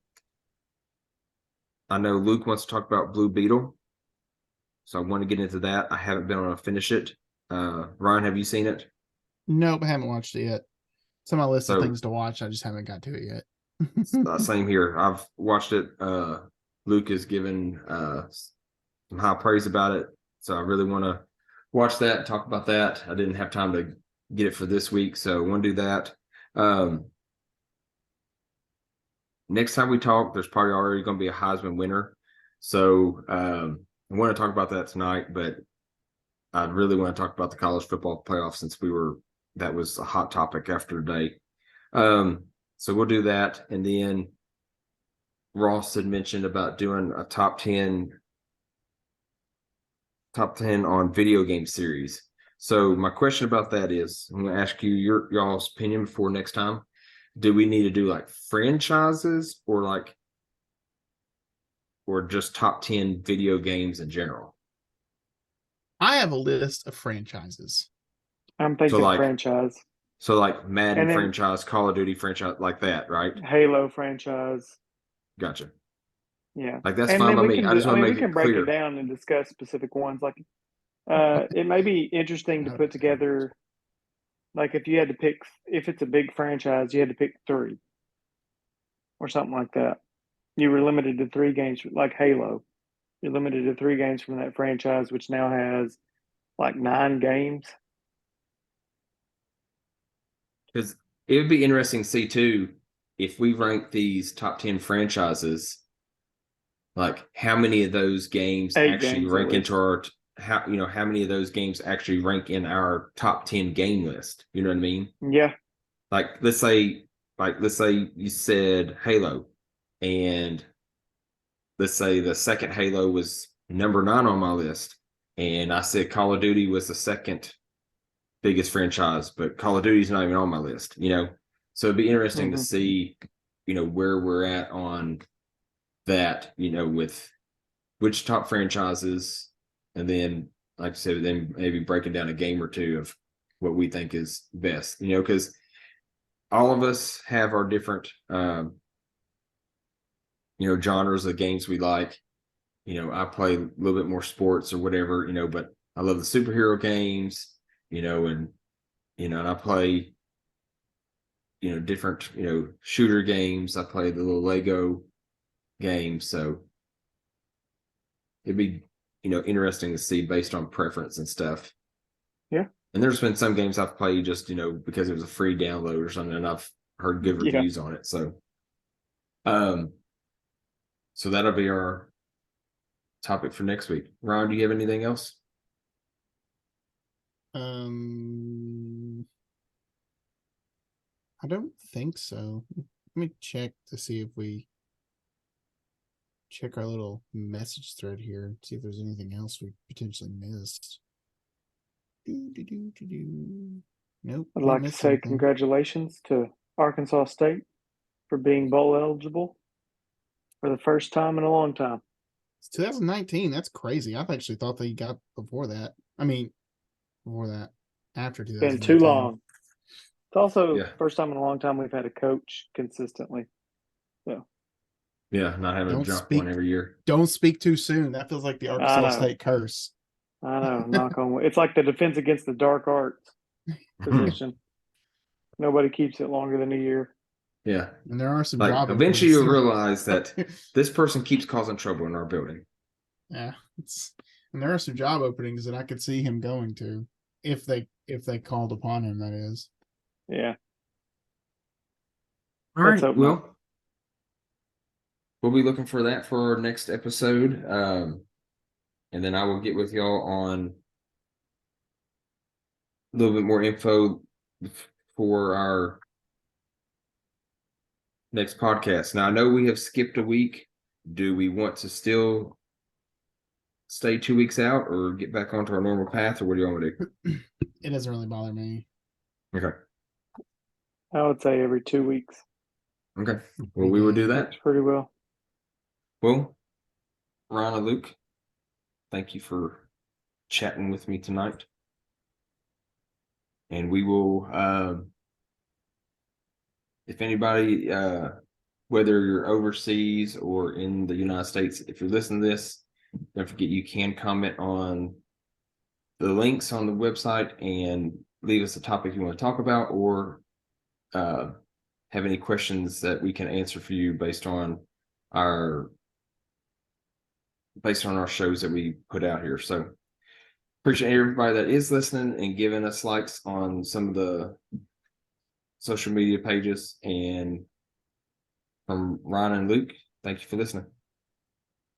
S1: I know Luke wants to talk about Blue Beetle, so I want to get into that. I haven't been able to finish it. Ryan, have you seen it?
S2: Nope, I haven't watched it yet. It's on my list of things to watch. I just haven't got to it yet.
S1: Same here. I've watched it. Luke has given some high praise about it, so I really want to watch that and talk about that. I didn't have time to get it for this week, so I want to do that. Next time we talk, there's probably already going to be a Heisman winner, so I want to talk about that tonight, but I really want to talk about the college football playoff since that was a hot topic after today. So we'll do that. And then Ross had mentioned about doing a top 10 on video game series. So my question about that is, I'm going to ask you y'all's opinion before next time. Do we need to do like franchises or just top 10 video games in general?
S2: I have a list of franchises.
S3: I'm thinking franchise.
S1: So like Madden franchise, Call of Duty franchise, like that, right?
S3: Halo franchise.
S1: Gotcha.
S3: Yeah.
S1: Like that's fine by me. I just want to make it clear. We can break it
S3: down and discuss specific ones. Like it may be interesting to put together, like if you had to pick, if it's a big franchise, you had to pick 3 or something like that. You were limited to 3 games, like Halo. You're limited to 3 games from that franchise, which now has like 9 games.
S1: Because it would be interesting to see too, if we rank these top 10 franchises, like how many of those games actually rank into our how many of those games actually rank in our top 10 game list. You know what I mean?
S3: Yeah.
S1: Like let's say you said Halo, and let's say the second Halo was number 9 on my list, and I said Call of Duty was the second biggest franchise, but Call of Duty's not even on my list, so it'd be interesting to see, where we're at on that, with which top franchises, and then, like I said, then maybe breaking down a game or two of what we think is best, because all of us have our different, genres of games we like. I play a little bit more sports or whatever, but I love the superhero games, and I play, different, shooter games. I play the little Lego games. So it'd be, interesting to see based on preference and stuff.
S3: Yeah.
S1: And there's been some games I've played just, because it was a free download or something, and I've heard good reviews on it. So, so that'll be our topic for next week. Ron, do you have anything else?
S2: I don't think so. Let me check to see if we check our little message thread here and see if there's anything else we potentially missed. Nope.
S3: I'd like to say congratulations to Arkansas State for being bowl eligible for the first time in a long time.
S2: It's 2019. That's crazy. I've actually thought they got before that. I mean, before that, after 2019.
S3: Been too long. It's also first time in a long time we've had a coach consistently. So
S1: yeah, not having to drop one every year.
S2: Don't speak too soon. That feels like the Arkansas State curse.
S3: I know. Knock on wood. It's like the defense against the dark arts position. Nobody keeps it longer than a year.
S1: Yeah.
S2: And there are some
S1: job eventually you'll realize that this person keeps causing trouble in our building.
S2: Yeah. And there are some job openings that I could see him going to if they called upon him, that is.
S3: Yeah.
S1: All right. Well, we'll be looking for that for our next episode. And then I will get with y'all on a little bit more info for our next podcast. Now, I know we have skipped a week. Do we want to still stay 2 weeks out or get back onto our normal path, or what do you want to do?
S2: It doesn't really bother me.
S1: Okay.
S3: I would say every 2 weeks.
S1: Okay. Well, we will do that.
S3: Works pretty well.
S1: Well, Ron and Luke, thank you for chatting with me tonight. And we will, if anybody, whether you're overseas or in the United States, if you're listening to this, don't forget you can comment on the links on the website and leave us a topic you want to talk about, or have any questions that we can answer for you based on our shows that we put out here. So appreciate everybody that is listening and giving us likes on some of the social media pages. And from Ron and Luke, thank you for listening.